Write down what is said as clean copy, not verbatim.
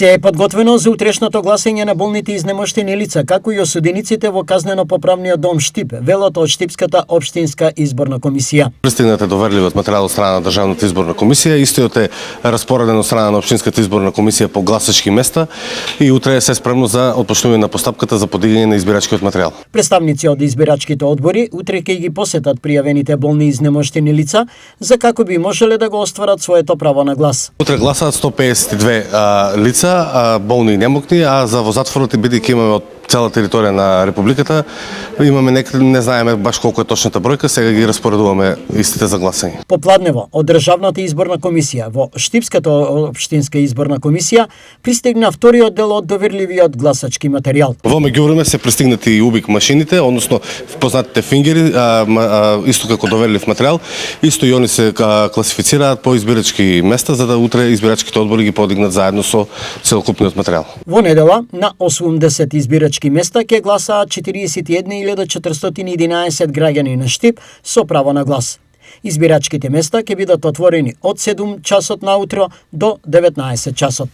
Се е подготвено за утрешното гласање на болните изнемоштени лица, како и осудениците во казнено-поправниот дом Штип, велат од Штипската општинска изборна комисија. Пристигнат е доверливиот материјал од страна на Државната изборна комисија, истиот е распореден од страна на општинската изборна комисија по гласачки места и утре е се спремно за отпочнување на постапката за подигање на избирачкиот материјал. Представници од избирачките одбори утре ќе ги посетат пријавените болни изнемоштени лица за како би можеле да го остварат своето право на глас. Утре гласаат 152 лица, болни и немокни, а за во затворот бидејќи имаме од цела територија на републиката, имаме не знаеме баш колку е точната бројка, сега ги распоредуваме истите за гласање. Попладнево од Државната изборна комисија во Штипската општинска изборна комисија пристигна вториот дел од доверливиот гласачки материјал. Во меѓувреме се пристигнати и убик машините, односно познатите фингери, исто како доверлив материјал, исто и они се класифицираат по избирачки места за да утре избирачките одбори ги подигнат заедно со целокупниот материјал. Во недела на 80 избирачки места ќе гласаат 41.411 граѓани на Штип со право на глас. Избирачките места ќе бидат отворени од 7 часот наутро до 19 часот.